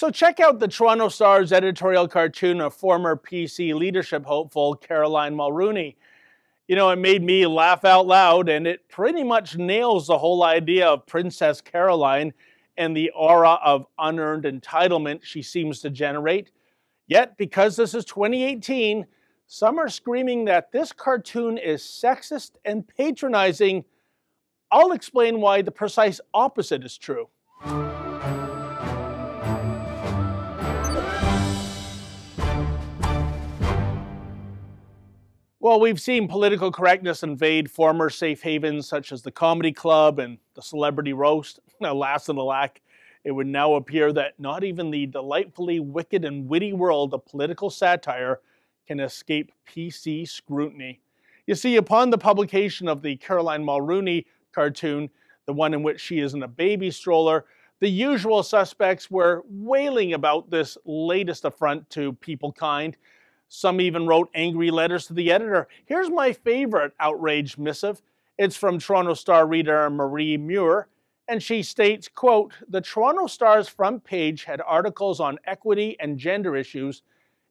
So check out the Toronto Star's editorial cartoon of former PC leadership hopeful Caroline Mulroney. You know, it made me laugh out loud, and it pretty much nails the whole idea of Princess Caroline and the aura of unearned entitlement she seems to generate. Yet, because this is 2018, some are screaming that this cartoon is sexist and patronizing. I'll explain why the precise opposite is true. Well, we've seen political correctness invade former safe havens such as the Comedy Club and the Celebrity Roast. Alas and alack, it would now appear that not even the delightfully wicked and witty world of political satire can escape PC scrutiny. You see, upon the publication of the Caroline Mulroney cartoon, the one in which she is in a baby stroller, the usual suspects were wailing about this latest affront to people kind. Some even wrote angry letters to the editor. Here's my favorite outrage missive. It's from Toronto Star reader Marie Muir, and she states, quote, "The Toronto Star's front page had articles on equity and gender issues,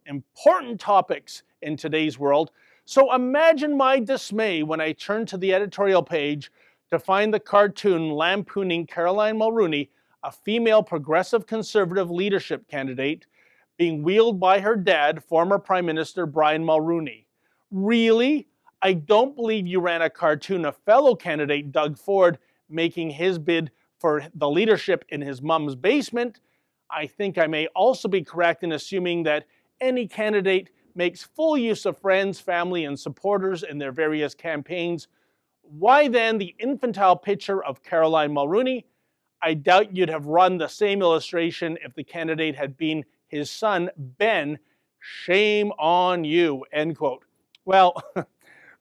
important topics in today's world. So imagine my dismay when I turned to the editorial page to find the cartoon lampooning Caroline Mulroney, a female progressive conservative leadership candidate, being wheeled by her dad, former Prime Minister Brian Mulroney. Really? I don't believe you ran a cartoon of fellow candidate Doug Ford making his bid for the leadership in his mom's basement. I think I may also be correct in assuming that any candidate makes full use of friends, family, and supporters in their various campaigns. Why then the infantile picture of Caroline Mulroney? I doubt you'd have run the same illustration if the candidate had been his son, Ben. Shame on you," end quote. Well,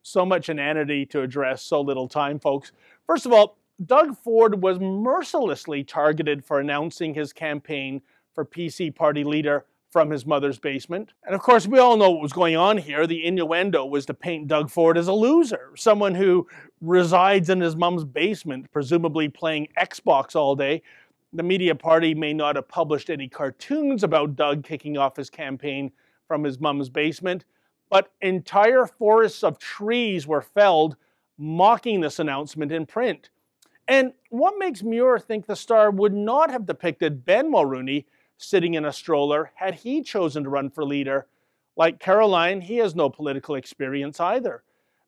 so much inanity to address, so little time, folks. First of all, Doug Ford was mercilessly targeted for announcing his campaign for PC party leader from his mother's basement. And of course, we all know what was going on here. The innuendo was to paint Doug Ford as a loser, someone who resides in his mom's basement, presumably playing Xbox all day. The media party may not have published any cartoons about Doug kicking off his campaign from his mom's basement, but entire forests of trees were felled mocking this announcement in print. And what makes Muir think the Star would not have depicted Ben Mulroney sitting in a stroller had he chosen to run for leader? Like Caroline, he has no political experience either.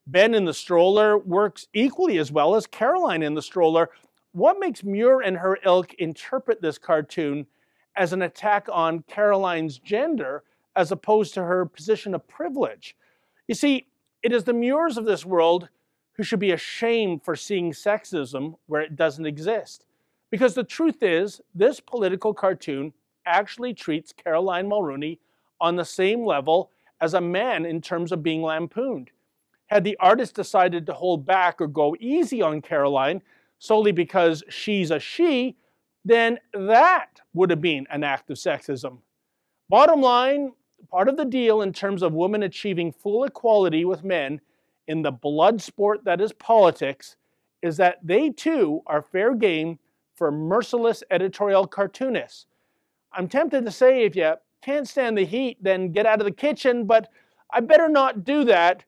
Ben in the stroller works equally as well as Caroline in the stroller. What makes Muir and her ilk interpret this cartoon as an attack on Caroline's gender as opposed to her position of privilege? You see, it is the Muirs of this world who should be ashamed for seeing sexism where it doesn't exist. Because the truth is, this political cartoon actually treats Caroline Mulroney on the same level as a man in terms of being lampooned. Had the artist decided to hold back or go easy on Caroline solely because she's a she, then that would have been an act of sexism. Bottom line, part of the deal in terms of women achieving full equality with men in the blood sport that is politics is that they too are fair game for merciless editorial cartoonists. I'm tempted to say if you can't stand the heat, then get out of the kitchen, but I better not do that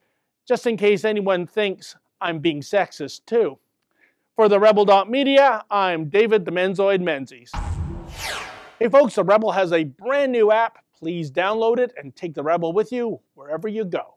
just in case anyone thinks I'm being sexist too. For the Rebel.media, I'm David the Menzoid Menzies. Hey folks, the Rebel has a brand new app. Please download it and take the Rebel with you wherever you go.